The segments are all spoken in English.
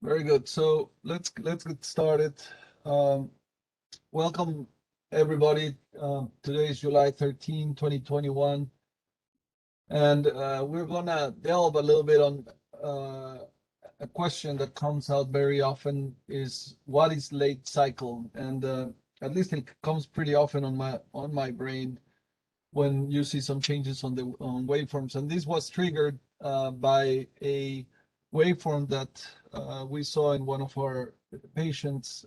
Very good. So let's get started. Um, Welcome everybody. Today is July 13, 2021, and we're gonna delve a little bit on a question that comes out very often is what is late cycle? And at least it comes pretty often on my brain when you see some changes on the waveforms. And this was triggered by a waveform that we saw in one of our patients,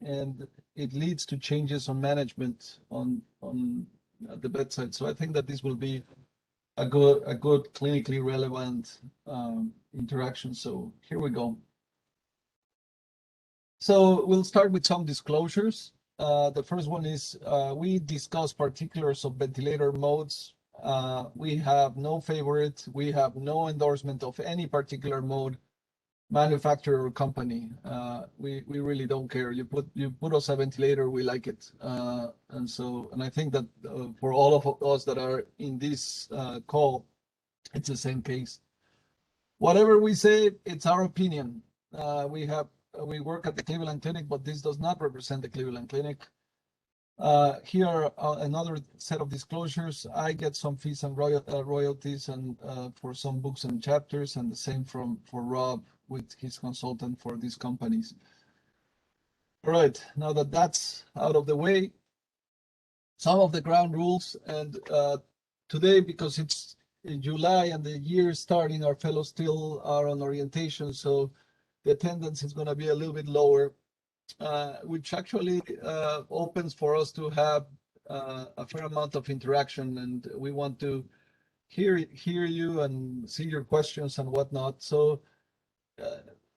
and it leads to changes on management on the bedside. So I think that this will be a good clinically relevant interaction. So here we go. So we'll start with some disclosures. The first one is we discuss particulars of ventilator modes. We have no favorite. We have no endorsement of any particular mode, manufacturer or company. We really don't care. You put us a ventilator, we like it. And I think that for all of us that are in this call, it's the same case. Whatever we say, it's our opinion. We work at the Cleveland Clinic, but this does not represent the Cleveland Clinic. Here are another set of disclosures. I get some fees and royalties and for some books and chapters, and the same for Rob with his consultant for these companies. All right, now that that's out of the way, some of the ground rules. And today, because it's in July and the year is starting, our fellows still are on orientation, so the attendance is going to be a little bit lower, which actually opens for us to have a fair amount of interaction, and we want to hear you and see your questions and whatnot. So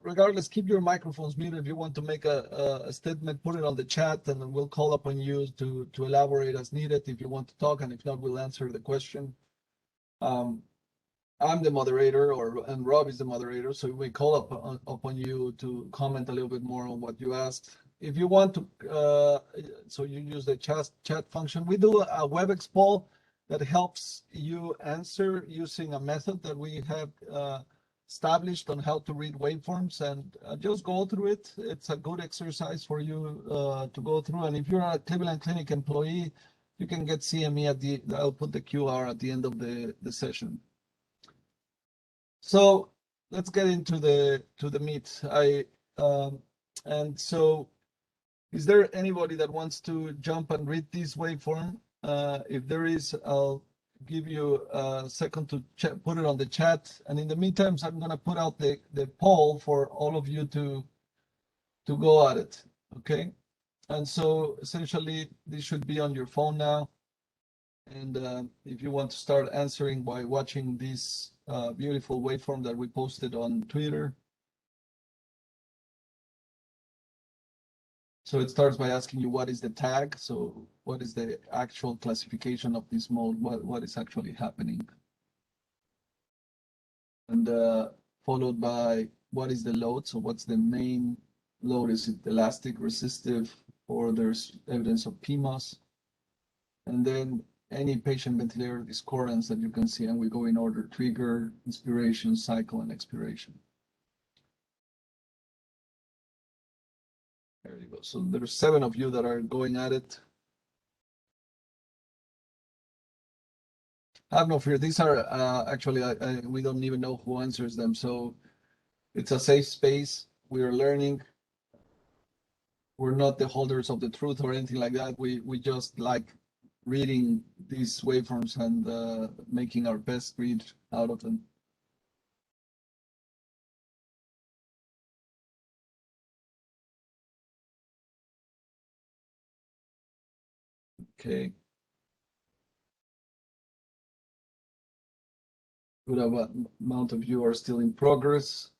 regardless, keep your microphones muted. If you want to make a statement, put it on the chat, and then we'll call upon you to elaborate as needed if you want to talk, and if not, we'll answer the question. Um, I'm the moderator, and Rob is the moderator, so we call upon you to comment a little bit more on what you asked. If you want to, so you use the chat function. We do a WebEx poll that helps you answer using a method that we have established on how to read waveforms, and just go through it. It's a good exercise for you to go through. And if you're a Cleveland Clinic employee, you can get CME I'll put the QR at the end of the session. So let's get into the meat. And so is there anybody that wants to jump and read this waveform? If there is, I'll give you a second to put it on the chat. And in the meantime, I'm going to put out the poll for all of you to go at it. Okay. And so essentially, this should be on your phone now. And if you want to start answering by watching this beautiful waveform that we posted on Twitter. So it starts by asking you what is the tag. So what is the actual classification of this mode? What is actually happening? And followed by what is the load? So what's the main load? Is it elastic, resistive, or there's evidence of PMOS? And then any patient ventilator discordance that you can see, and we go in order: trigger, inspiration, cycle, and expiration. There you go. So there's 7 of you that are going at it. Have no fear. These are actually, we don't even know who answers them. So it's a safe space. We are learning. We're not the holders of the truth or anything like that. We just like reading these waveforms and making our best read out of them. Okay. Good amount of you are still in progress.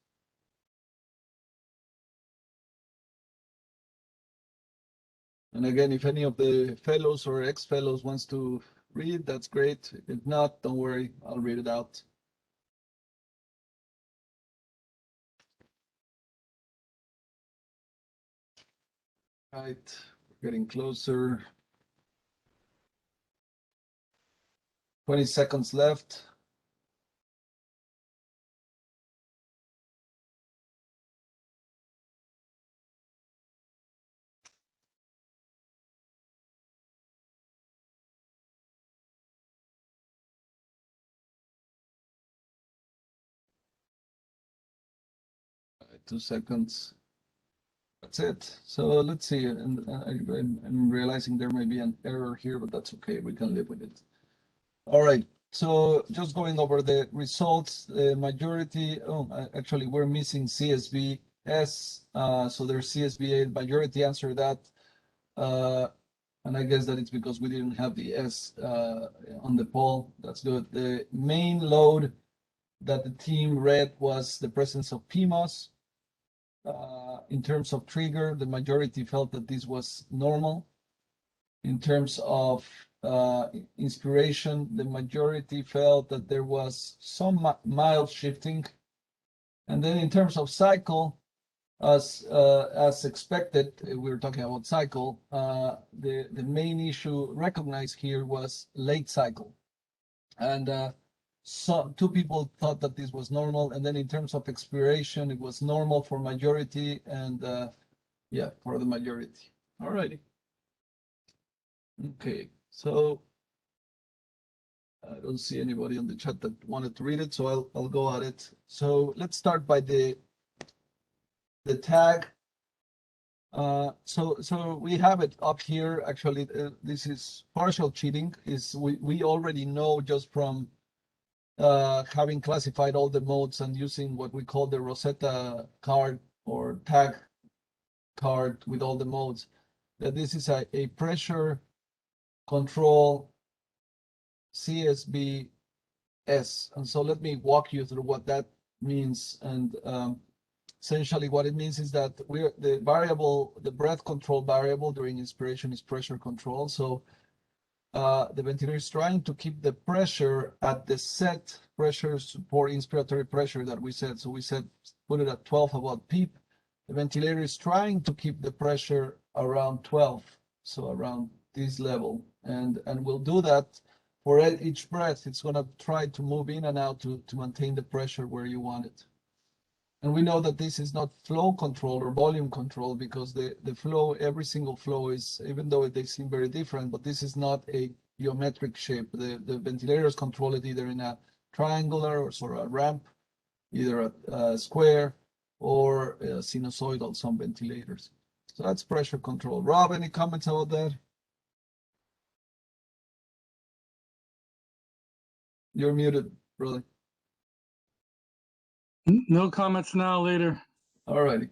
And again, if any of the fellows or ex-fellows wants to read, that's great. If not, don't worry, I'll read it out. Right, we're getting closer. 20 seconds left. 2 seconds. That's it. So let's see. And I'm realizing there may be an error here, but that's okay. We can live with it. All right. So just going over the results, the majority, actually we're missing CSVS. So there's CSVA, majority answered that. And I guess that it's because we didn't have the S on the poll. That's good. The main load that the team read was the presence of PMOS. In terms of trigger, the majority felt that this was normal. In terms of inspiration, the majority felt that there was some mild shifting. And then in terms of cycle, as expected, we were talking about cycle, the main issue recognized here was late cycle. And so 2 people thought that this was normal. And then in terms of expiration, it was normal for majority and yeah, for the majority. All righty. Okay, so I don't see anybody on the chat that wanted to read it, so I'll go at it. So let's start by the tag. So we have it up here. Actually, this is partial cheating. Is we already know just from having classified all the modes and using what we call the Rosetta card or tag card with all the modes, that this is a pressure control CSBS. And so let me walk you through what that means. And essentially what it means is that the variable, the breath control variable during inspiration is pressure control. So the ventilator is trying to keep the pressure at the set pressure for inspiratory pressure that we said. So we said put it at 12 about PEEP. The ventilator is trying to keep the pressure around 12, so around this level. And we'll do that for each breath. It's going to try to move in and out to maintain the pressure where you want it. And we know that this is not flow control or volume control, because the flow, every single flow is, even though they seem very different, but this is not a geometric shape. The ventilators control it either in a triangular or sort of a ramp, either a square or sinusoidal, some ventilators. So that's pressure control. Rob, any comments about that? You're muted, brother. No comments now, later. All righty.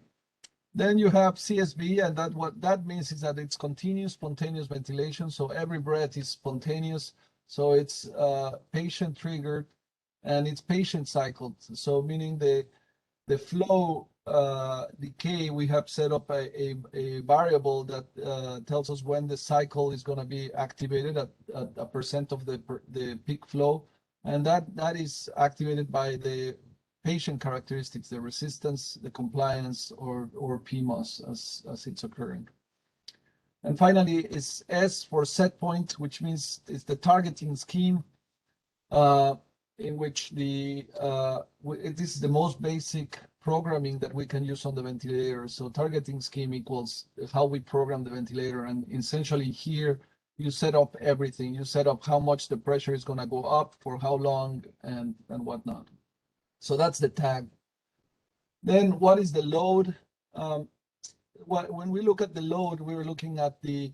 Then you have CSB, and that what that means is that it's continuous spontaneous ventilation. So every breath is spontaneous. So it's patient triggered and it's patient cycled. So meaning the flow decay, we have set up a variable that tells us when the cycle is going to be activated at a percent of the peak flow. And that is activated by the patient characteristics, the resistance, the compliance, or PMOS as it's occurring. And finally, is S for set point, which means it's the targeting scheme in which this is the most basic programming that we can use on the ventilator. So targeting scheme equals how we program the ventilator. And essentially here, you set up everything. You set up how much the pressure is going to go up, for how long, and whatnot. So that's the tag. Then what is the load? When we look at the load, we're looking at the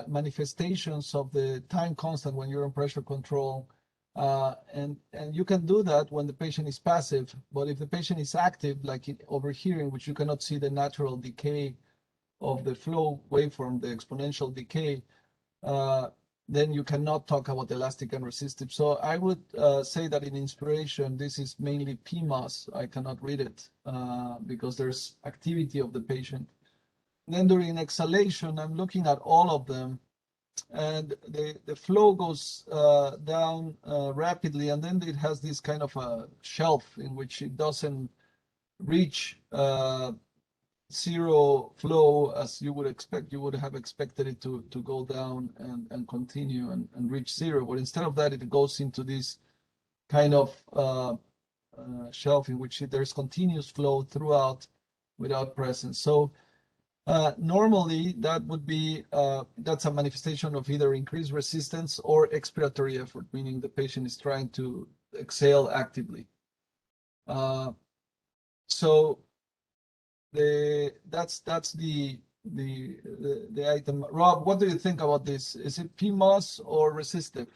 manifestations of the time constant when you're in pressure control. And you can do that when the patient is passive. But if the patient is active, like over here, in which you cannot see the natural decay of the flow waveform, the exponential decay, then you cannot talk about elastic and resistive. So I would say that in inspiration, this is mainly PMOS. I cannot read it because there's activity of the patient. And then during exhalation, I'm looking at all of them, and the flow goes down rapidly, and then it has this kind of a shelf in which it doesn't reach zero flow as you would expect. You would have expected it to go down and continue and reach zero, but instead of that, it goes into this kind of shelf in which there's continuous flow throughout without presence. So normally that would be that's a manifestation of either increased resistance or expiratory effort, meaning the patient is trying to exhale actively. So that's the item. Rob, what do you think about this? Is it PMOS or resistive?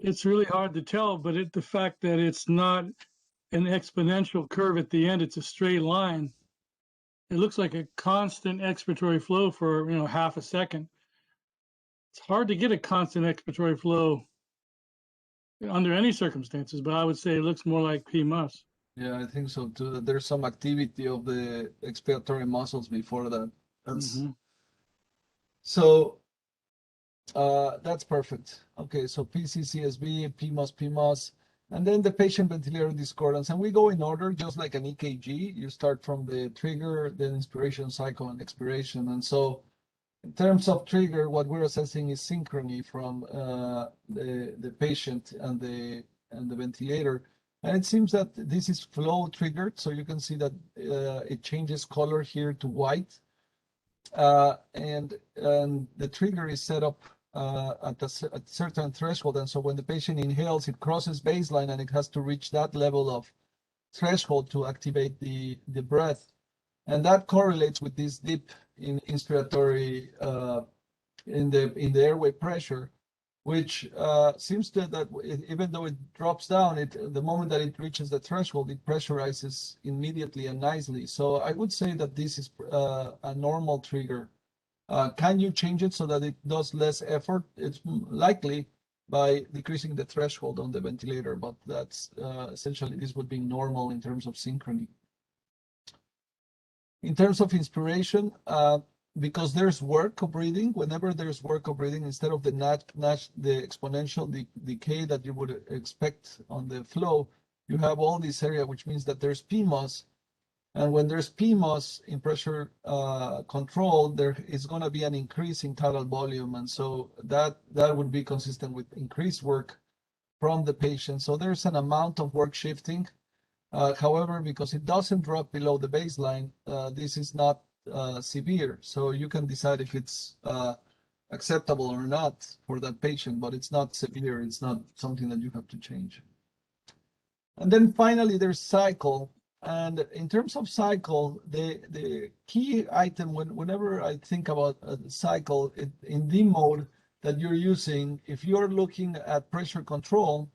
It's really hard to tell, but the fact that it's not an exponential curve at the end, it's a straight line. It looks like a constant expiratory flow for, half a second. It's hard to get a constant expiratory flow under any circumstances, but I would say it looks more like PMUS. Yeah, I think so too. That there's some activity of the expiratory muscles before that. That's so that's perfect. Okay, so PCCSB, PMOS, PMOS, and then the patient ventilator discordance. And we go in order, just like an EKG. You start from the trigger, then inspiration cycle and expiration. And so in terms of trigger, what we're assessing is synchrony from the patient and the ventilator. And it seems that this is flow triggered, so you can see that it changes color here to white. And the trigger is set up at a certain threshold. And so when the patient inhales, it crosses baseline and it has to reach that level of threshold to activate the breath. And that correlates with this dip in inspiratory in the airway pressure, which seems that even though it drops down, the moment that it reaches the threshold, it pressurizes immediately and nicely. So I would say that this is a normal trigger. Can you change it so that it does less effort? It's likely by decreasing the threshold on the ventilator, but that's essentially this would be normal in terms of synchrony. In terms of inspiration, because there's work of breathing, whenever there's work of breathing, instead of the exponential decay that you would expect on the flow, you have all this area, which means that there's PMOS. And when there's PMOS in pressure control, there is going to be an increase in tidal volume. And so that would be consistent with increased work from the patient. So there's an amount of work shifting. However, because it doesn't drop below the baseline, this is not severe. So you can decide if it's acceptable or not for that patient, but it's not severe. It's not something that you have to change. And then finally, there's cycle. And in terms of cycle, the key item, whenever I think about a cycle in the mode that you're using, if you're looking at pressure control,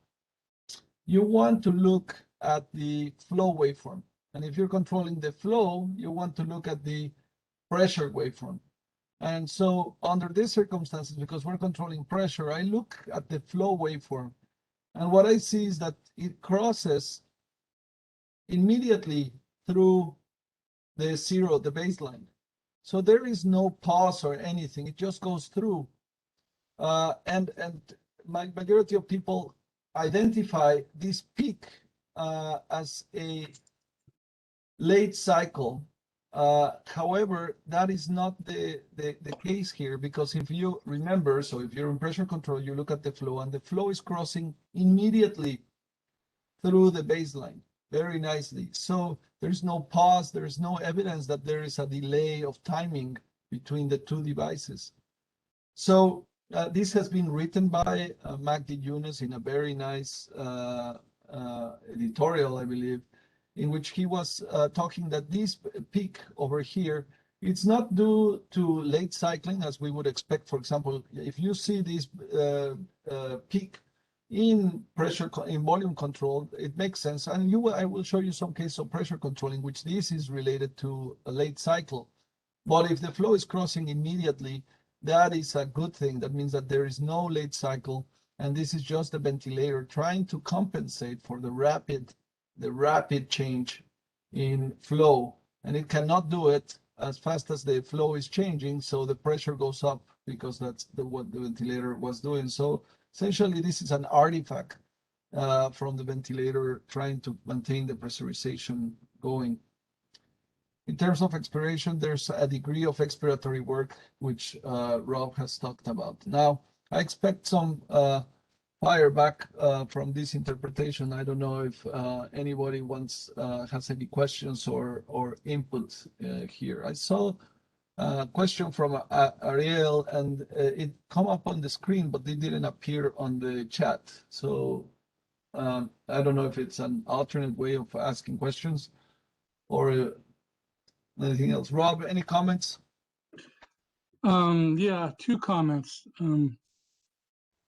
you want to look at the flow waveform. And if you're controlling the flow, you want to look at the pressure waveform. And so under these circumstances, because we're controlling pressure, I look at the flow waveform. And what I see is that it crosses immediately through the zero, the baseline. So there is no pause or anything. It just goes through. And majority of people identify this peak as a late cycle. However, that is not the case here, because if you remember, so if you're in pressure control, you look at the flow, and the flow is crossing immediately through the baseline very nicely. So there's no pause, there's no evidence that there is a delay of timing between the two devices. So this has been written by Magdi Yunus in a very nice editorial, I believe, in which he was talking that this peak over here, it's not due to late cycling as we would expect. For example, if you see this peak in pressure, in volume control, it makes sense. And I will show you some case of pressure controlling, which this is related to a late cycle. But if the flow is crossing immediately, that is a good thing. That means that there is no late cycle, and this is just the ventilator trying to compensate for the rapid change in flow, and it cannot do it as fast as the flow is changing, so the pressure goes up because that's what the ventilator was doing. So essentially, this is an artifact from the ventilator trying to maintain the pressurization going. In terms of expiration, there's a degree of expiratory work, which Rob has talked about. Now, I expect some fire back from this interpretation. I don't know if anybody has any questions or input here. I saw a question from Ariel, and it come up on the screen, but it didn't appear on the chat. So I don't know if it's an alternate way of asking questions or anything else. Rob, any comments? Yeah, two comments.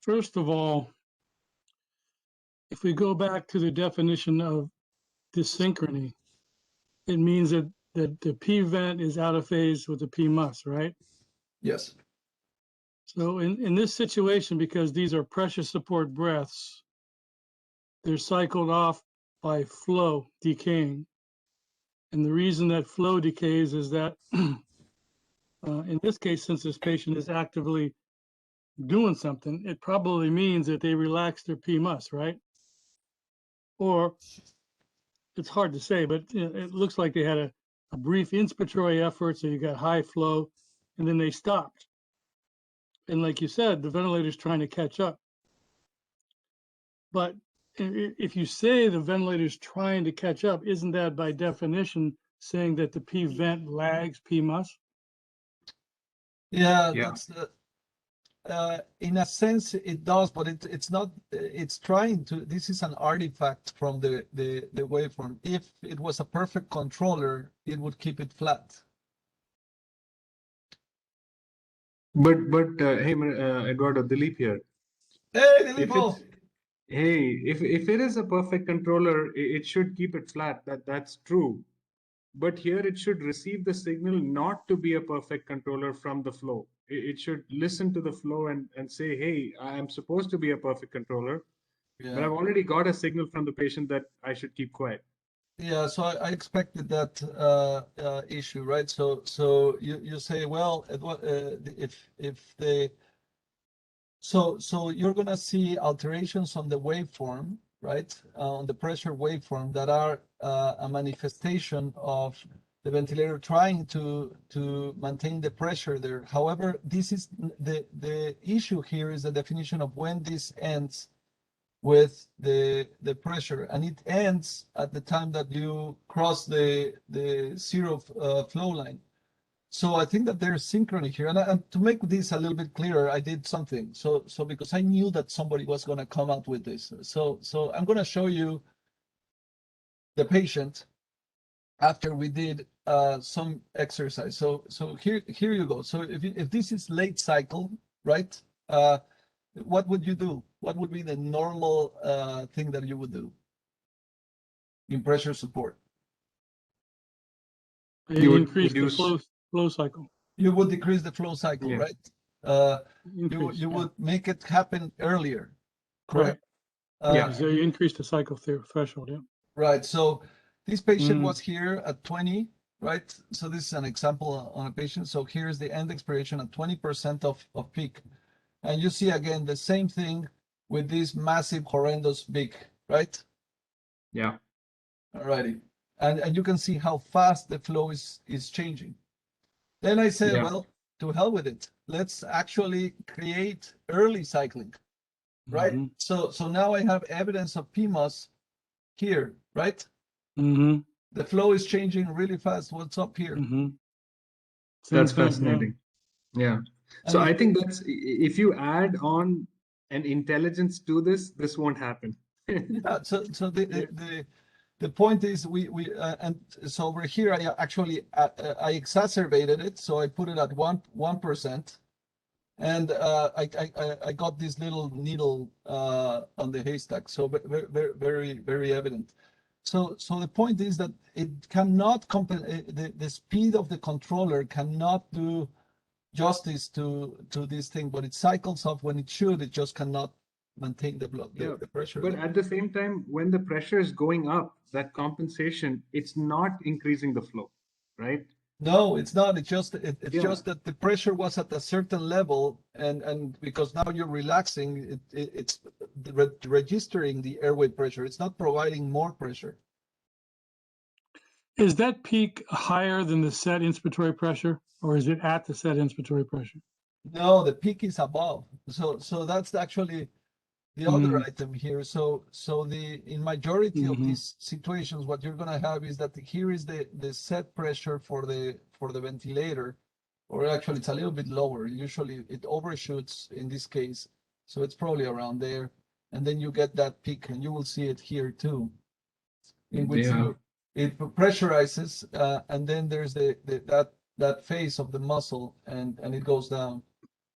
First of all, if we go back to the definition of dyssynchrony, it means that the P vent is out of phase with the P mus, right? Yes. So in this situation, because these are pressure support breaths, they're cycled off by flow decaying. And the reason that flow decays is that in this case, since this patient is actively doing something, it probably means that they relaxed their P mus, right? Or it's hard to say, but it looks like they had a brief inspiratory effort, so you got high flow, and then they stopped. And like you said, the ventilator's trying to catch up. But if you say the ventilator's trying to catch up, isn't that by definition saying that the P vent lags P mus? Yeah, Yeah. that's in a sense it does, but it's not. It's trying to. This is an artifact from the waveform. If it was a perfect controller, it would keep it flat. But hey, Eduardo, Dilip here. Hey, If Filippo! it's hey, if it is a perfect controller, it should keep it flat. That's true. But here it should receive the signal not to be a perfect controller from the flow. It should listen to the flow and say, hey, I am supposed to be a perfect controller, but Yeah. I've already got a signal from the patient that I should keep quiet. Yeah, so I expected that issue, right? So you say, well, if the so you're gonna see alterations on the waveform, right? On the pressure waveform that are a manifestation of the ventilator trying to maintain the pressure there. However, this is the issue here is the definition of when this ends with the pressure, and it ends at the time that you cross the zero flow line. So I think that there's synchrony here, and to make this a little bit clearer, I did something. So because I knew that somebody was going to come out with this, so I'm going to show you the patient after we did some exercise. So here you go. So if this is late cycle, right? What would you do? What would be the normal thing that you would do in pressure support? They You would increase the reduce. flow cycle. You would decrease the flow cycle, Yeah. right? Increase, You yeah. would make it happen earlier, correct? Yeah. So you increase the cycle threshold, yeah. Right. So this patient was here at 20, right? So this is an example on a patient. So here's the end expiration at 20% of peak. And you see again the same thing with this massive, horrendous peak, right? Yeah. Alrighty. And you can see how fast the flow is changing. Then I said, Yeah. well, to hell with it. Let's actually create early cycling, right? Mhm. So now I have evidence of PMOS here, right? Mhm. The flow is changing really fast. What's up here? Mhm. That's Same thing, fascinating. Yeah. And So if I think that's if you add on an intelligence to this won't happen. yeah, so the point is we and so over here I actually I exacerbated it, so I put it at 1%, and I got this little needle on the haystack, so very evident. So the point is that it cannot the speed of the controller cannot do justice to this thing, but it cycles off when it should. It just cannot maintain the blood Yeah. the pressure But level. at the same time, when the pressure is going up, that compensation, it's not increasing the flow, right? No, it's not. It's just Yeah. just that the pressure was at a certain level, and because now you're relaxing, it's registering the airway pressure. It's not providing more pressure. Is that peak higher than the set inspiratory pressure, or is it at the set inspiratory pressure? No, the peak is above. So that's actually the other Mm. item here. So the in majority of Mhm. these situations, what you're gonna have is that here is the set pressure for the ventilator, or actually it's a little bit lower. Usually it overshoots in this case, so it's probably around there. and then you get that peak, and you will see it here too, in which Yeah. it pressurizes, and then there's that phase of the muscle, and it goes down.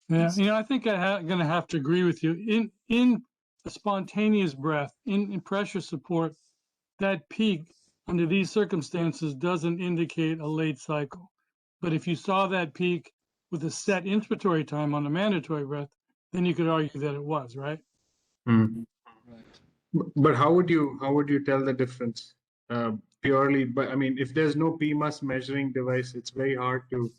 Yeah, I think I'm going to have to agree with you. In a spontaneous breath, in pressure support, that peak under these circumstances doesn't indicate a late cycle. But if you saw that peak with a set inspiratory time on a mandatory breath, then you could argue that it was, right? Hmm. Right. But how would you tell the difference? Purely, but I mean, if there's no PMUS measuring device, it's very hard to.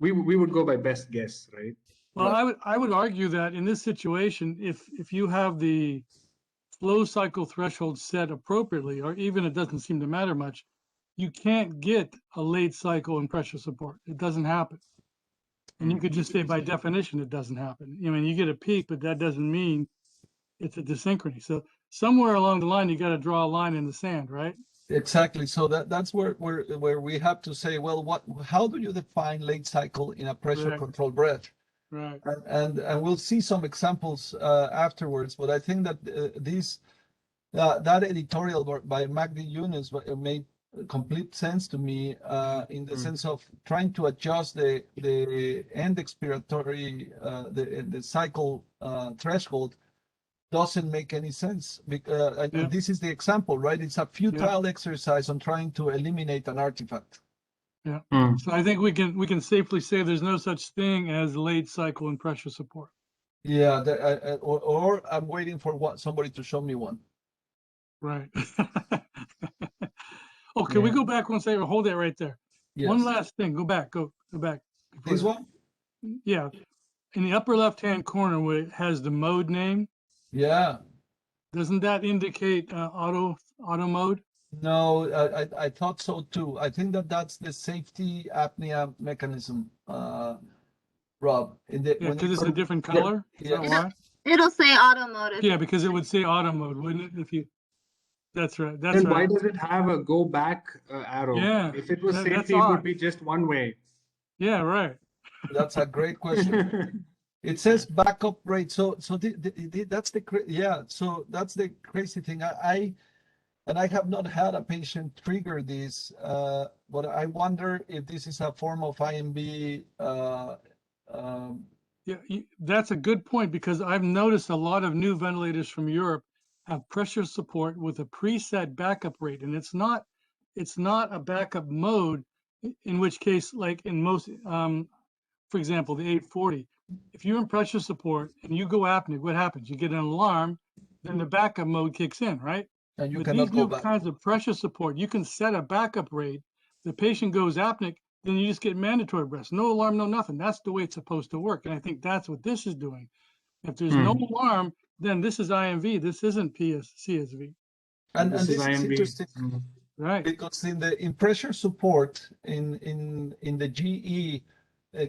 We would go by best guess, right? Well, Right. I would argue that in this situation, if you have the flow cycle threshold set appropriately, or even it doesn't seem to matter much, you can't get a late cycle in pressure support. It doesn't happen. And you could just say by definition, it doesn't happen. I mean, you get a peak, but that doesn't mean it's a dysynchrony. So somewhere along the line, you got to draw a line in the sand, right? Exactly. So that's where we have to say, well, how do you define late cycle in a pressure Right. controlled breath? Right. And we'll see some examples afterwards. But I think that that editorial by Magdi Yunus made complete sense to me in the sense of trying to adjust the end expiratory the cycle threshold doesn't make any sense. And this is the example, right? It's a futile exercise on trying to eliminate an artifact. Yeah. So I think we can safely say there's no such thing as late cycle in pressure support. Yeah, or I'm waiting for somebody to show me one. Right. Oh, can we go back one second? Hold that right there. Yes. One last thing. Go back. Go back. This one? Yeah. In the upper left-hand corner where it has the mode name, Yeah. doesn't that indicate auto mode? No, I thought so too. I think that's the safety apnea mechanism, Rob. Yeah, because it's a different color. Is that why? It'll say auto mode. Yeah, because it would say auto mode, wouldn't it? If you. That's right. That's Then right. why does it have a go back arrow? Yeah. If it was that's safety, it odd. would be just one way. Yeah. Right. That's a great question. It says backup rate. So that's So that's the crazy thing. I have not had a patient trigger this, but I wonder if this is a form of IMB. Yeah, that's a good point because I've noticed a lot of new ventilators from Europe have pressure support with a preset backup rate, and it's not a backup mode. In which case, like in most, for example, the 840, if you're in pressure support and you go apneic, what happens? You get an alarm, then the backup mode kicks in, right? And you With cannot these go new back. kinds of pressure support, you can set a backup rate. The patient goes apneic, then you just get mandatory breaths. No alarm, no nothing. That's the way it's supposed to work. And I think that's what this is doing. If there's no alarm, then this is IMV. This isn't CSV. And This this is is IMB. interesting. Right. Because in pressure support in the GE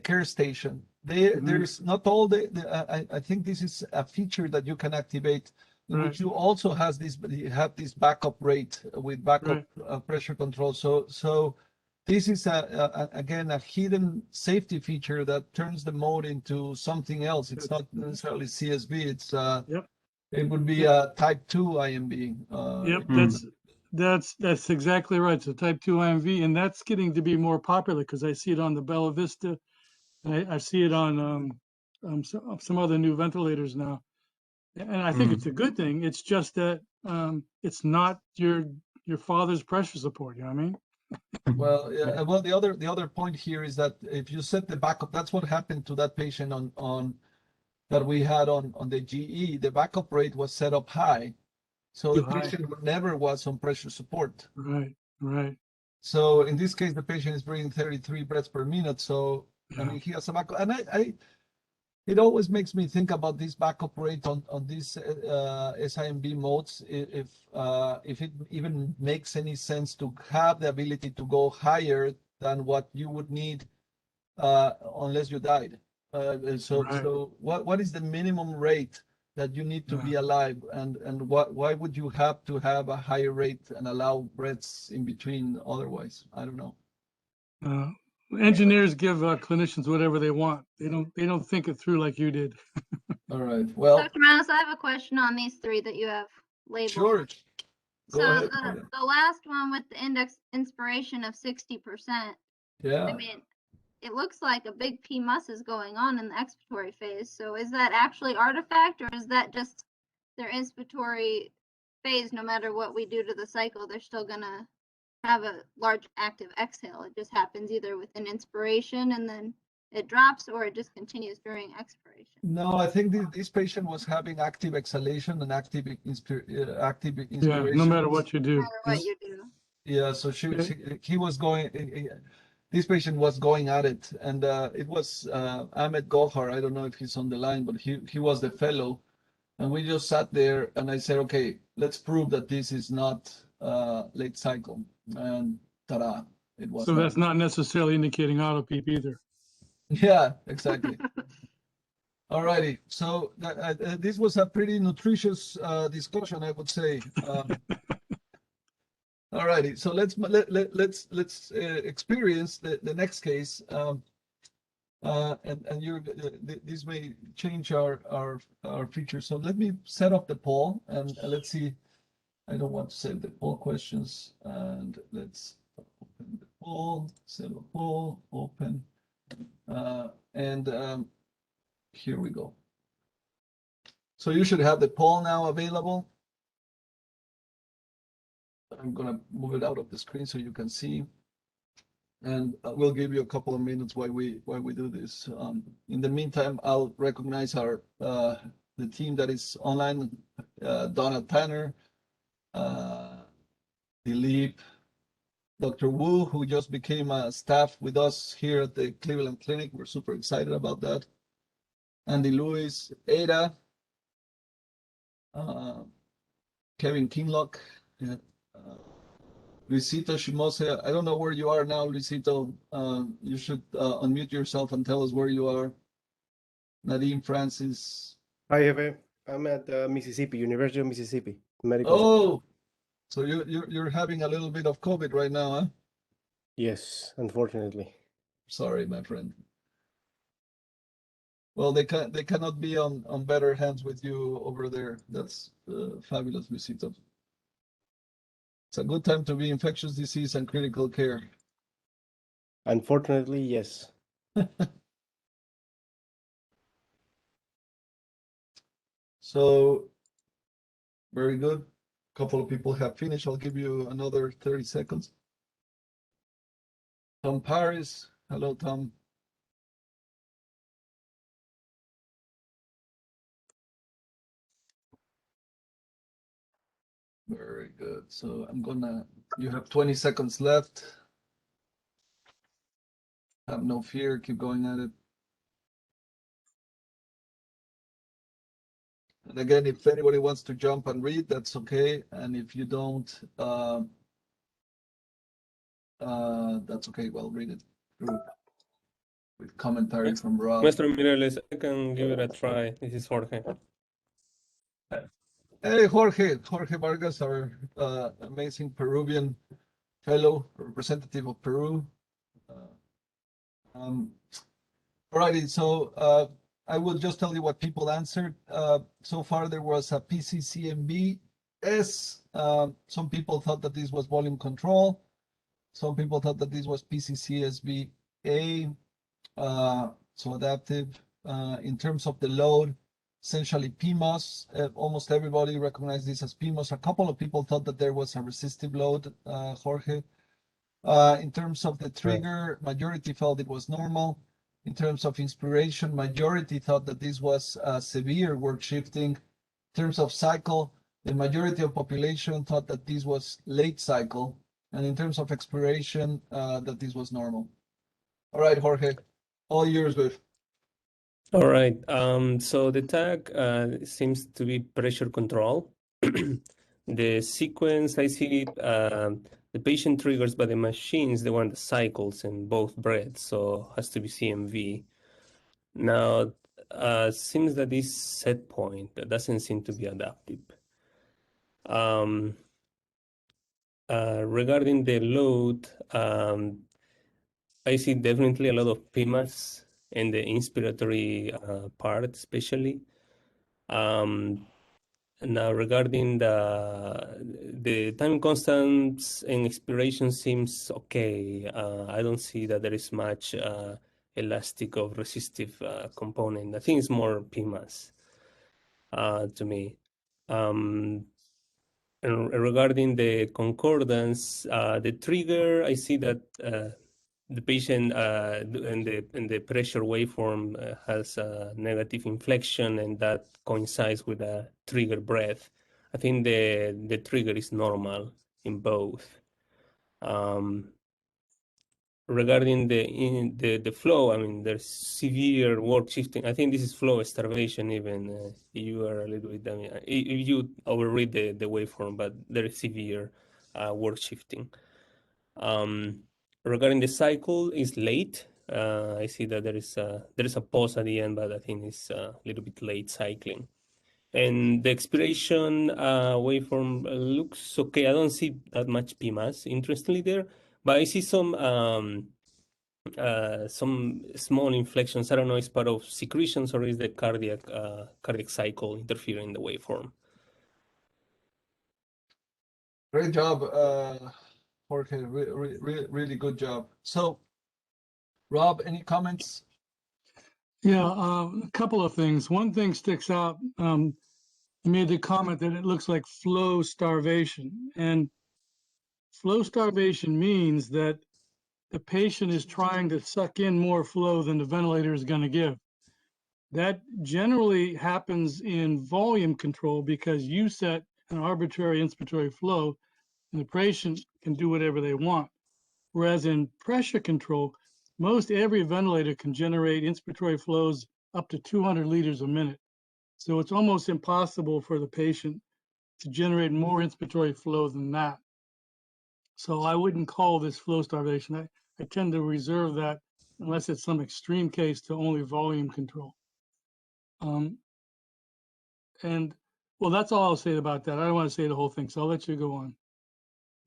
care station, there's not all I think this is a feature that you can activate in which you also have this backup rate with backup pressure control. So this is again a hidden safety feature that turns the mode into something else. It's not necessarily CSV. It's it would be a type 2 IMB. That's exactly right. So type 2 IMV, and that's getting to be more popular because I see it on the Bella Vista. I see it on some other new ventilators now. And I think it's a good thing. It's just that it's not your father's pressure support. You know what I mean? Well, yeah, well, the other point here is that if you set the backup, that's what happened to that patient on that we had on the GE. The backup rate was set up high, so the patient never was on pressure support. Right. So in this case, the patient is breathing 33 breaths per minute. So I mean, he has a backup, and it always makes me think about this backup rate on these SIMB modes, if it even makes any sense to have the ability to go higher than what you would need unless you died. So what is the minimum rate that you need to be alive, and why would you have to have a higher rate and allow breaths in between otherwise? I don't know. Engineers give clinicians whatever they want. They don't think it through like you did. All right. Well, Dr. Mireles, I have a question on these three that you have labeled. sure. So Go ahead. the last one with the index inspiration of 60%, Yeah. I mean, it looks like a big PMUS is going on in the expiratory phase. So is that actually artifact, or is that just their inspiratory phase? No matter what we do to the cycle, they're still gonna have a large active exhale. It just happens either within inspiration and then it drops, or it just continues during expiration. No, I think this patient was having active exhalation and active inspiration. Yeah, no matter what you No do. matter what you do. Yeah, so he was going. This patient was going at it, and it was Ahmed Gohar. I don't know if he's on the line, but he was the fellow, and we just sat there, and I said, okay, let's prove that this is not late cycle, and ta-da, it was. So that's not necessarily indicating auto peep either. Yeah, exactly. All righty. So this was a pretty nutritious discussion, I would say. All righty. So let's experience the next case, and this may change our features. So let me set up the poll, and let's see. I don't want to save the poll questions, and let's open the poll. Save a poll. Open, and here we go. So you should have the poll now available. I'm gonna move it out of the screen so you can see, and we'll give you a couple of minutes while we do this. In the meantime, I'll recognize our the team that is online: Donna Tanner, Dilip, Dr. Wu, who just became a staff with us here at the Cleveland Clinic. We're super excited about that. Andy Lewis, Ada, Kevin Kinlock, Luisito Shimose. I don't know where you are now, Luisito. You should unmute yourself and tell us where you are. Nadine Francis. Hi, Eve. I'm at Mississippi, University of Mississippi Medical. Oh, so you're having a little bit of COVID right now, huh? Yes, unfortunately. Sorry, my friend. Well, they cannot be on better hands with you over there. That's fabulous, Luisito. It's a good time to be infectious disease and critical care. Unfortunately, yes. So, very good. A couple of people have finished. I'll give you another 30 seconds. Tom Paris. Hello, Tom. Very good. So you have 20 seconds left. Have no fear. Keep going at it. And again, if anybody wants to jump and read, that's okay. And if you don't, that's okay. Well, read it through with commentary from Rob. Maestro Mireles, I can give it a try. This is Jorge. Hey, Jorge Vargas, our amazing Peruvian fellow, representative of Peru. Alrighty, so I will just tell you what people answered. So far, there was a PCCMB-S. Some people thought that this was volume control. Some people thought that this was PCCSB-A, so adaptive. In terms of the load, essentially PMOS. Almost everybody recognized this as PMOS. A couple of people thought that there was a resistive load, Jorge. In terms of the trigger, majority felt it was normal. In terms of inspiration, majority thought that this was severe work shifting. In terms of cycle, the majority of population thought that this was late cycle. And in terms of expiration, that this was normal. All right, Jorge, all yours, good. All right. So the tag seems to be pressure control. The sequence I see, the patient triggers by the machines, the one that cycles in both breaths, so has to be CMV. Now, seems that this set point doesn't seem to be adaptive. Regarding the load, I see definitely a lot of PMAS in the inspiratory part, especially. Now, regarding the time constants and expiration seems okay. I don't see that there is much elastic or resistive component. I think it's more PMAS to me. And regarding the concordance, the trigger, I see that the patient in the pressure waveform has a negative inflection, and that coincides with a trigger breath. I think the trigger is normal in both. Regarding the flow, I mean, there's severe work shifting. I think this is flow starvation even. You are a little bit, I mean, if you overread the waveform, but there is severe work shifting. Regarding the cycle, is late. I see that there is a pause at the end, but I think it's a little bit late cycling. And the expiration waveform looks okay. I don't see that much PMAS, interestingly, there, but I see some small inflections. I don't know if it's part of secretions or is the cardiac cycle interfering in the waveform. Great job, Jorge. Really good job. So, Rob, any comments? Yeah, a couple of things. One thing sticks out. You made the comment that it looks like flow starvation. And flow starvation means that the patient is trying to suck in more flow than the ventilator is going to give. That generally happens in volume control because you set an arbitrary inspiratory flow and the patient can do whatever they want. Whereas in pressure control, most every ventilator can generate inspiratory flows up to 200 liters a minute. So it's almost impossible for the patient to generate more inspiratory flow than that. So I wouldn't call this flow starvation. I tend to reserve that unless it's some extreme case to only volume control. And well, that's all I'll say about that. I don't want to say the whole thing, so I'll let you go on.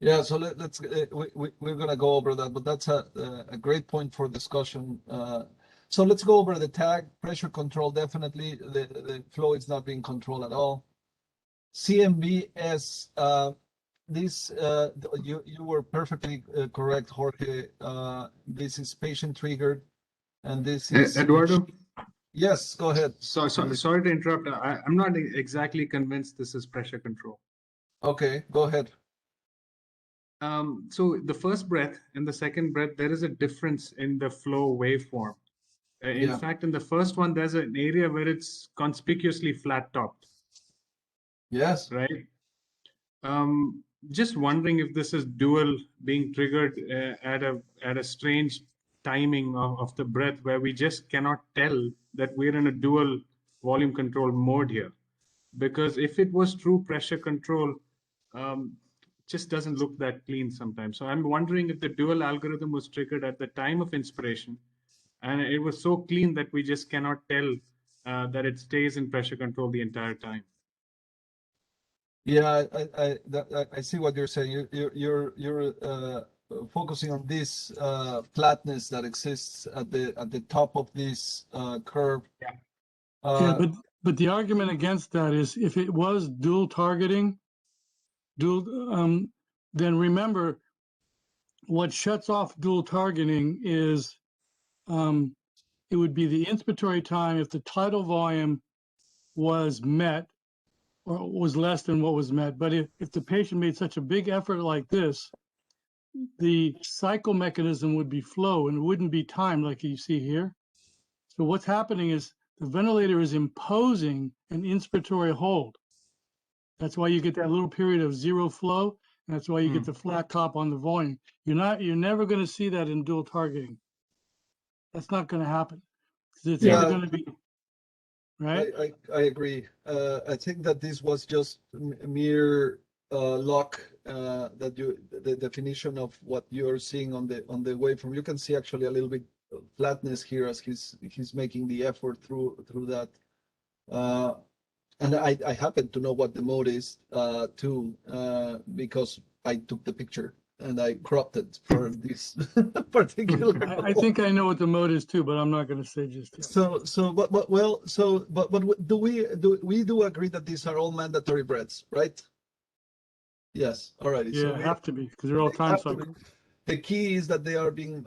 Yeah, so let's we're gonna go over that, but that's a great point for discussion. So let's go over the tag pressure control. Definitely, the flow is not being controlled at all. CMBS, this you were perfectly correct, Jorge. This is patient triggered, and this is Eduardo? Yes, go ahead. Sorry to interrupt. I'm not exactly convinced this is pressure control. Okay, go ahead. So the first breath and the second breath, there is a difference in the flow waveform. In fact, in the first one, there's an area where it's conspicuously flat topped. Yes. Right. Just wondering if this is dual being triggered at a strange timing of the breath where we just cannot tell that we're in a dual volume control mode here. Because if it was true pressure control, just doesn't look that clean sometimes. So I'm wondering if the dual algorithm was triggered at the time of inspiration, and it was so clean that we just cannot tell that it stays in pressure control the entire time. Yeah, I see what you're saying. You're focusing on this flatness that exists at the top of this curve. Yeah. Yeah, but the argument against that is if it was dual targeting, then remember what shuts off dual targeting is it would be the inspiratory time if the tidal volume was met or was less than what was met. But if the patient made such a big effort like this, the cycle mechanism would be flow and it wouldn't be time like you see here. So what's happening is the ventilator is imposing an inspiratory hold. That's why you get that little period of zero flow, and that's why you get the flat top on the volume. You're never going to see that in dual targeting. That's not going to happen. It's either going to be right. I agree. I think that this was just mere luck. That the definition of what you're seeing on the waveform. You can see actually a little bit of flatness here as he's making the effort through that. And I happen to know what the mode is too, because I took the picture. and I cropped it for this particular I think I know what the mode is too, but I'm not going to say just yet. but do we agree that these are all mandatory breaths, right? Yes, alrighty. Yeah, have to be because they're all time have to be. cycles. The key is that they are being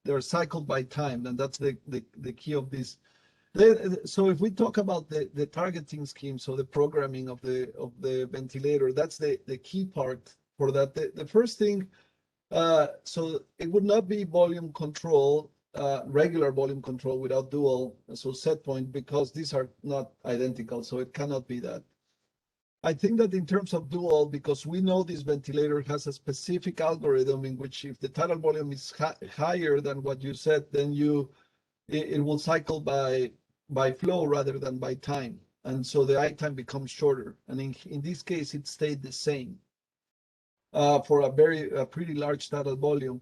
they're cycled by time, and that's the key of this. So if we talk about the targeting scheme, so the programming of the ventilator, that's the key part for that. The first thing, so it would not be volume control, regular volume control without dual, so set point, because these are not identical, so it cannot be that. I think that in terms of dual, because we know this ventilator has a specific algorithm in which if the tidal volume is higher than what you said, then it will cycle by flow rather than by time. And so the I time becomes shorter. And in this case, it stayed the same for a pretty large tidal volume.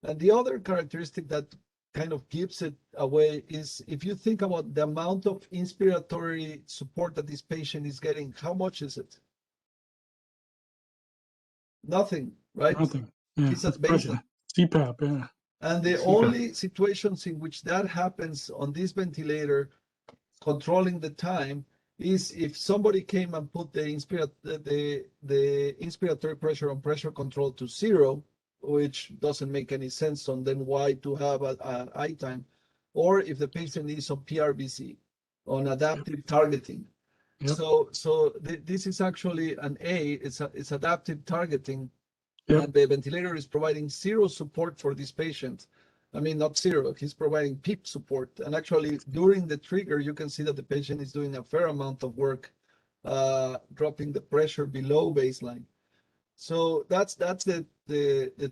And the other characteristic that kind of gives it away is if you think about the amount of inspiratory support that this patient is getting, how much is it? Nothing, right? Nothing. Yeah, It's at that's baseline. CPAP. Yeah. And the only situations in which that happens on this ventilator, controlling the time, is if somebody came and put the inspiratory pressure on pressure control to 0, which doesn't make any sense. So then why to have an I time? Or if the patient is on PRBC, on adaptive targeting. Yep. So this is actually an A. It's adaptive targeting. Yep. And the ventilator is providing 0 support for this patient. I mean, not 0, he's providing PEEP support. And actually, during the trigger, you can see that the patient is doing a fair amount of work, dropping the pressure below baseline. So that's the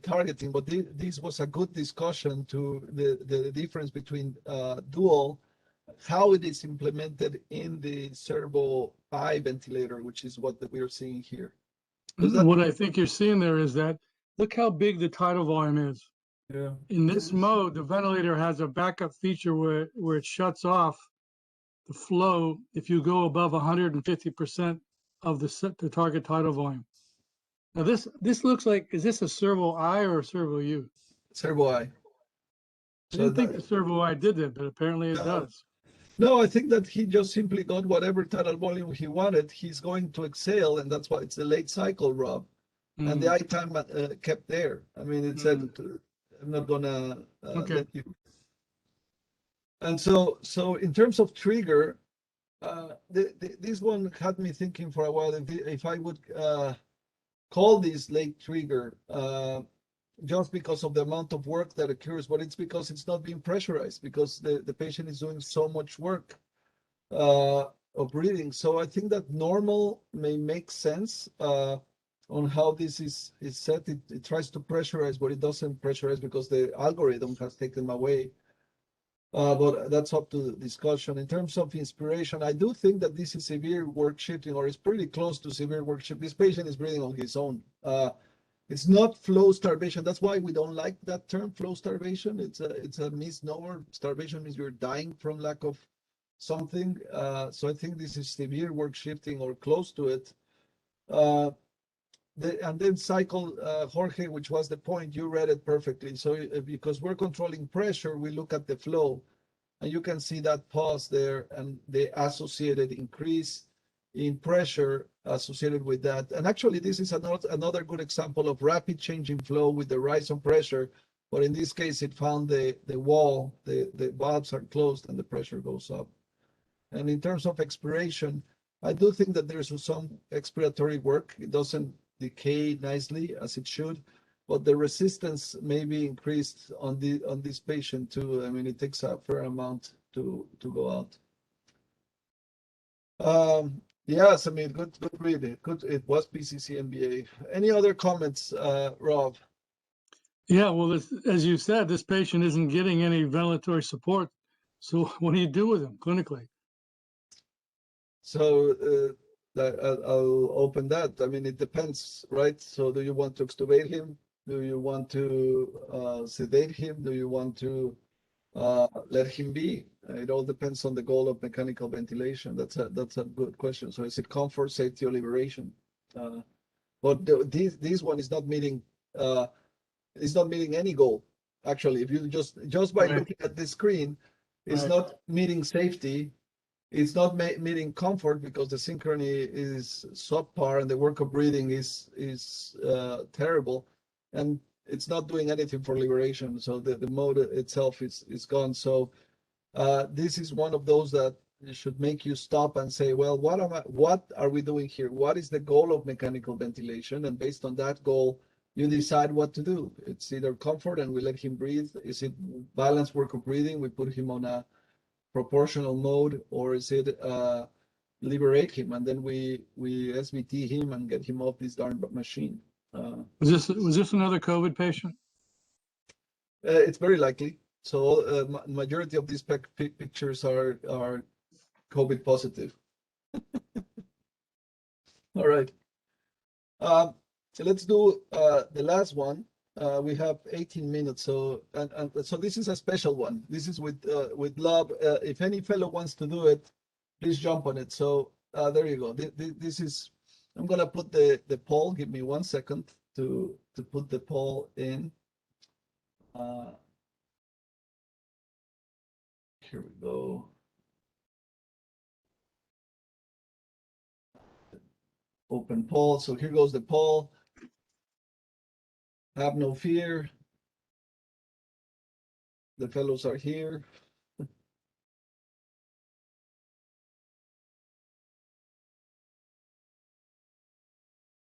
targeting. But this was a good discussion to the difference between dual, how it is implemented in the servo I ventilator, which is what we are seeing here. What I think you're seeing there is that look how big the tidal volume is. Yeah. In this mode, the ventilator has a backup feature where it shuts off the flow if you go above 150% of the target tidal volume. Now this looks like, is this a servo I or a servo U? Servo I. I didn't think the servo I did that, but apparently it does. No, I think that he just simply got whatever tidal volume he wanted. He's going to exhale, and that's why it's a late cycle, Rob. And the I time kept there. I mean, it said, I'm not gonna let you. And so in terms of trigger, this one had me thinking for a while if I would call this late trigger just because of the amount of work that occurs, but it's because it's not being pressurized because the patient is doing so much work of breathing. So I think that normal may make sense on how this is set. It tries to pressurize, but it doesn't pressurize because the algorithm has taken away. But that's up to discussion. In terms of inspiration, I do think that this is severe work shifting, or it's pretty close to severe work shifting. This patient is breathing on his own. It's not flow starvation. That's why we don't like that term, flow starvation. It's a misnomer. Starvation means you're dying from lack of something. So I think this is severe work shifting or close to it. And then cycle, Jorge, which was the point, you read it perfectly. So because we're controlling pressure, we look at the flow, and you can see that pause there and the associated increase in pressure associated with that. And actually, this is another good example of rapid change in flow with the rise on pressure. But in this case, it found the wall, the valves are closed and the pressure goes up. And in terms of expiration, I do think that there's some expiratory work. It doesn't decay nicely as it should, but the resistance may be increased on this patient too. I mean, it takes a fair amount to go out. Yes, I mean, good read. Good, it was PCC MBA. Any other comments, Rob? Yeah, well, as you said, this patient isn't getting any ventilatory support. So what do you do with him clinically? So I'll open that. I mean, it depends, right? So do you want to extubate him? Do you want to sedate him? Do you want to let him be? It all depends on the goal of mechanical ventilation. That's a good question. So is it comfort, safety, or liberation? But this one is not meeting any goal. Actually, if you just by Right. looking at the screen, it's Right. not meeting safety. It's not meeting comfort because the synchrony is subpar and the work of breathing is terrible, and it's not doing anything for liberation. So the mode itself is gone. So this is one of those that should make you stop and say, well, what are we doing here? What is the goal of mechanical ventilation? And based on that goal, you decide what to do. It's either comfort and we let him breathe. Is it balanced work of breathing? We put him on a proportional mode, or is it liberate him and then we SVT him and get him off this darn machine? Was this another COVID patient? It's very likely. So majority of these pictures are COVID positive. All right. So let's do the last one. We have 18 minutes, so and so this is a special one. This is with love. If any fellow wants to do it, please jump on it. So there you go. This is. I'm gonna put the poll. Give me 1 second to put the poll in. Here we go. Open poll. So here goes the poll. Have no fear. The fellows are here.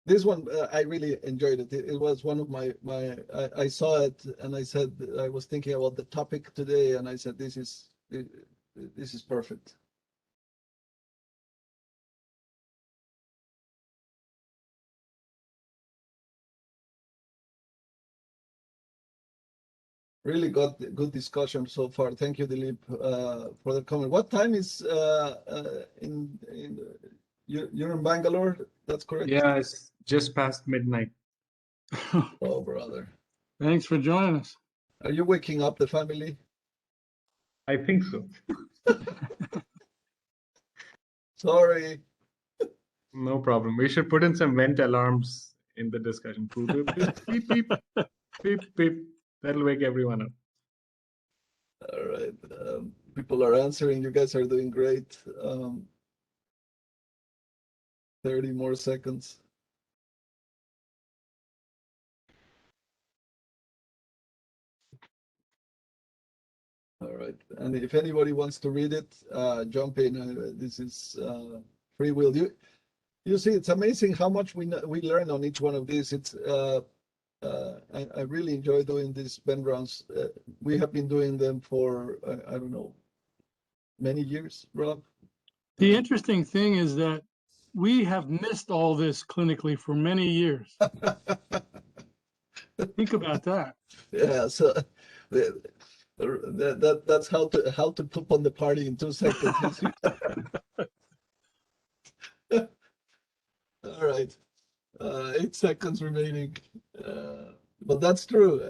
This one, I really enjoyed it. It was one of I saw it and I said, I was thinking about the topic today and I said, this is perfect. Really got good discussion so far. Thank you, Dilip, for the comment. What time is in you're in Bangalore? That's correct? Yeah, it's just past midnight. Oh, brother. Thanks for joining us. Are you waking up the family? I think so. Sorry. No problem. We should put in some vent alarms in the discussion. Beep, beep, beep, beep, beep. That'll wake everyone up. All right. People are answering. You guys are doing great. 30 more seconds. All right. And if anybody wants to read it, jump in. This is free will. You see, it's amazing how much we learn on each one of these. It's I really enjoy doing these VentRounds. We have been doing them for I don't know, many years, Rob. The interesting thing is that we have missed all this clinically for many years. Think about that. Yeah. So that's how to poop on the party in 2 seconds. All right. 8 seconds remaining. But that's true.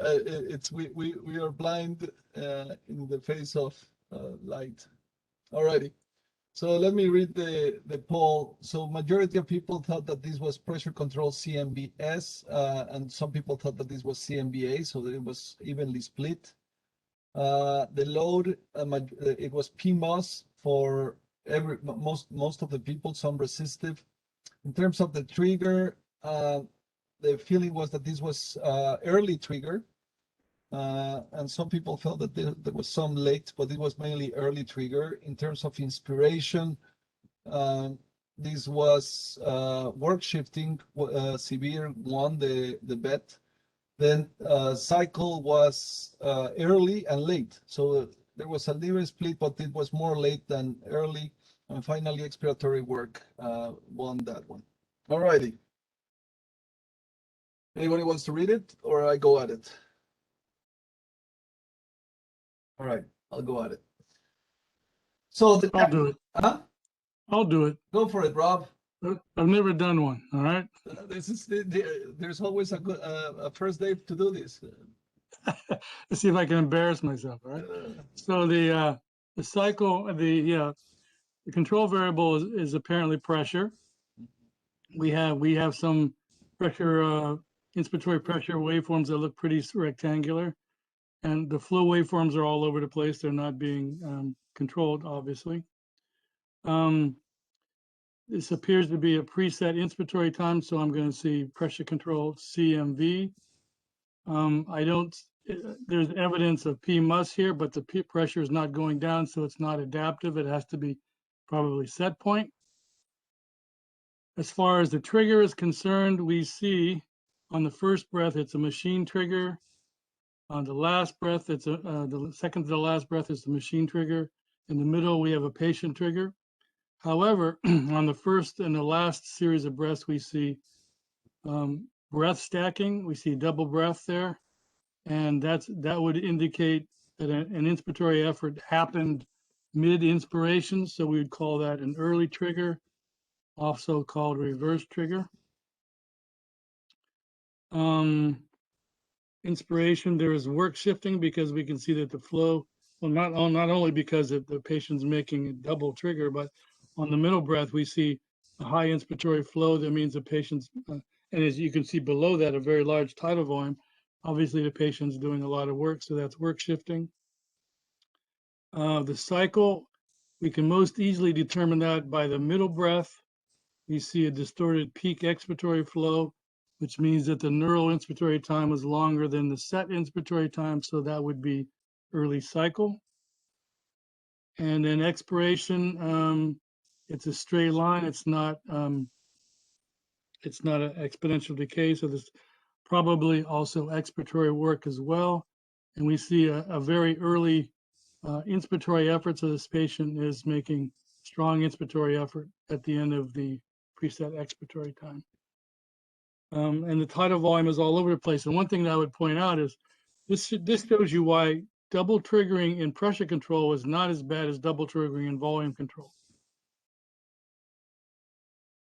We are blind in the face of light. Alrighty. So let me read the poll. So majority of people thought that this was pressure control CMBS, and some people thought that this was CMBA, so that it was evenly split. The load, it was PMOS for most of the people, some resistive. In terms of the trigger, the feeling was that this was early trigger, and some people felt that there was some late, but it was mainly early trigger. In terms of inspiration, this was work shifting, severe won the bet. Then cycle was early and late. So there was a little split, but it was more late than early. And finally, expiratory work won that one. All righty. Anybody wants to read it, or I go at it? All right, I'll go at it. So I'll do it. Huh? I'll do it. Go for it, Rob. I've never done one. All right. This is there's always a good a first day to do this. Let's see if I can embarrass myself. All right. So the cycle, the control variable is apparently pressure. We have some pressure, inspiratory pressure waveforms that look pretty rectangular. And the flow waveforms are all over the place. They're not being controlled, obviously. This appears to be a preset inspiratory time, so I'm going to see pressure control CMV. There's evidence of PMUS here, but the pressure is not going down, so it's not adaptive. It has to be probably set point. As far as the trigger is concerned, we see on the first breath, it's a machine trigger. On the last breath, it's the second to the last breath is the machine trigger. In the middle, we have a patient trigger. However, on the first and the last series of breaths, we see breath stacking. We see double breath there. And that would indicate that an inspiratory effort happened mid-inspiration. So we would call that an early trigger, also called reverse trigger. Inspiration, there is work shifting because we can see that the flow, well, not only because the patient's making a double trigger, but on the middle breath, we see a high inspiratory flow. That means the patient's, and as you can see below that, a very large tidal volume. Obviously, the patient's doing a lot of work, so that's work shifting. The cycle, we can most easily determine that by the middle breath. We see a distorted peak expiratory flow, which means that the neural inspiratory time was longer than the set inspiratory time, so that would be early cycle. And then expiration, it's a straight line. It's not an exponential decay, so there's probably also expiratory work as well. And we see a very early inspiratory effort, so this patient is making strong inspiratory effort at the end of the preset expiratory time. And the tidal volume is all over the place. And one thing that I would point out is this shows you why double triggering in pressure control is not as bad as double triggering in volume control.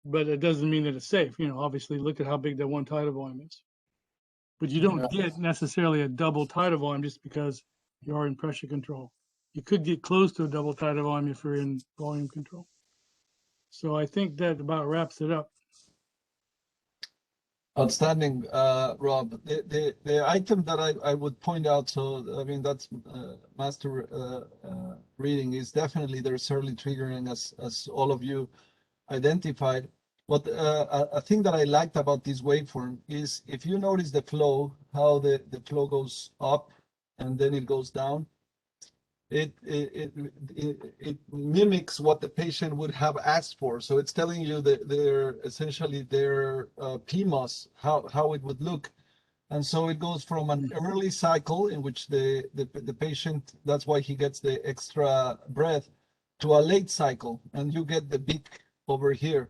But it doesn't mean that it's safe. You know, obviously look at how big that one tidal volume is. But you don't get necessarily a double tidal volume just because you are in pressure control. You could get close to a double tidal volume if you're in volume control. So I think that about wraps it up. Outstanding, Rob. The item that I would point out, so I mean that's master reading, is definitely there's early triggering, as all of you identified. But a thing that I liked about this waveform is if you notice the flow, how the flow goes up and then it goes down. It mimics what the patient would have asked for. So it's telling you that they're essentially their PMOS, how it would look. And so it goes from an early cycle in which the patient, that's why he gets the extra breath, to a late cycle, and you get the beak over here.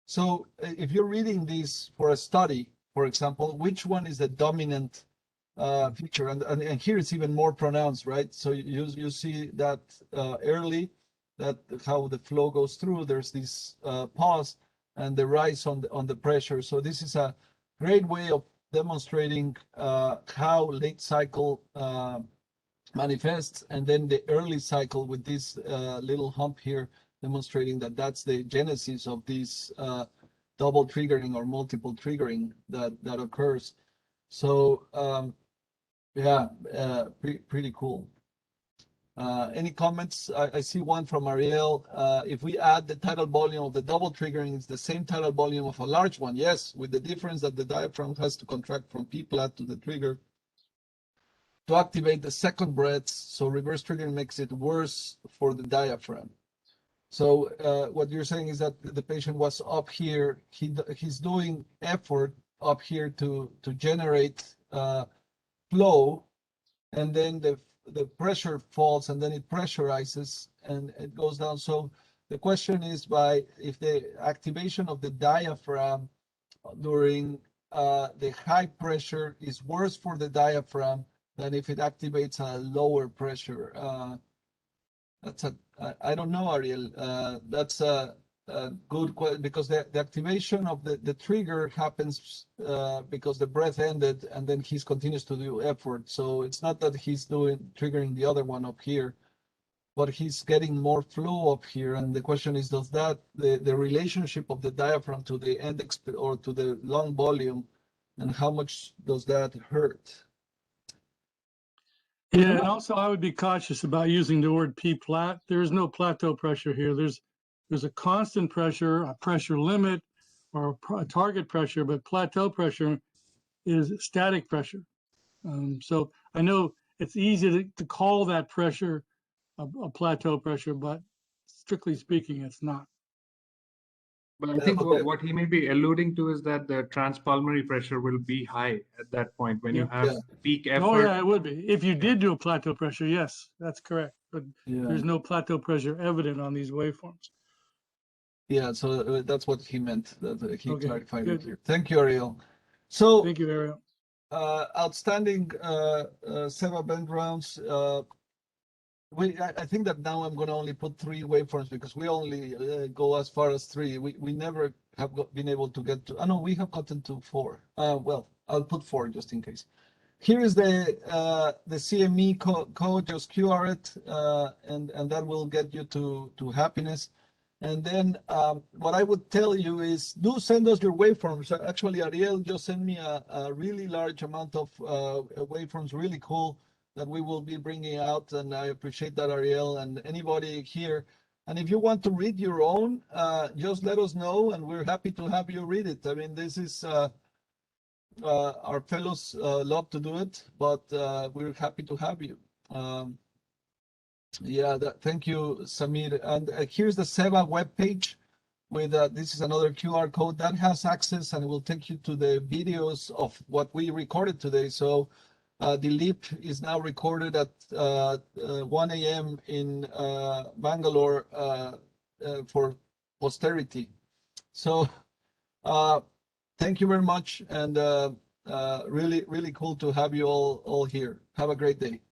So if you're reading this for a study, for example, which one is the dominant feature, and here it's even more pronounced, right? So you see that early, that how the flow goes through. There's this pause and the rise on the pressure. So this is a great way of demonstrating how late cycle manifests, and then the early cycle with this little hump here, demonstrating that that's the genesis of this double triggering or multiple triggering that occurs. So yeah, pretty cool. Any comments? I see one from Ariel. If we add the tidal volume of the double triggering, it's the same tidal volume of a large one. Yes, with the difference that the diaphragm has to contract from P flat to the trigger to activate the second breaths. So reverse triggering makes it worse for the diaphragm. So what you're saying is that the patient was up here. He's doing effort up here to generate flow, and then the pressure falls, and then it pressurizes and it goes down. So the question is, if the activation of the diaphragm during the high pressure is worse for the diaphragm than if it activates a lower pressure. I don't know, Ariel. That's a good question, because the activation of the trigger happens because the breath ended and then he continues to do effort. So it's not that he's triggering the other one up here. but he's getting more flow up here. And the question is, does that the relationship of the diaphragm to the end or to the lung volume, and how much does that hurt? Yeah, and also I would be cautious about using the word P-plat. There is no plateau pressure here. There's a constant pressure, a pressure limit, or a target pressure, but plateau pressure is static pressure. So I know it's easy to call that pressure a plateau pressure, but strictly speaking, it's not. But I think Okay. what he may be alluding to is that the transpulmonary pressure will be high at that point when you have Yeah. peak effort. Oh yeah, it would be. If you did do a plateau pressure, yes, that's correct. But Yeah. there's no plateau pressure evident on these waveforms. Yeah, so that's what he meant. That he Okay, clarified good. it here. Thank you, Ariel. So, Thank you, Ariel. outstanding SEVA VentRounds. I think that now I'm going to only put 3 waveforms because we only go as far as 3. We never have been able to get to. No, we have gotten to 4. Well, I'll put 4 just in case. Here is the CME code. Just QR it, and that will get you to happiness. And then what I would tell you is, do send us your waveforms. Actually, Ariel just sent me a really large amount of waveforms, really cool, that we will be bringing out. And I appreciate that, Ariel, and anybody here. And if you want to read your own, just let us know, and we're happy to have you read it. I mean, this is our fellows love to do it, but we're happy to have you. Yeah, thank you, Samir. And here's the SEVA webpage with this is another QR code that has access, and it will take you to the videos of what we recorded today. So the LEAP is now recorded at 1 a.m. in Bangalore for posterity. So thank you very much, and really, really cool to have you all here. Have a great day.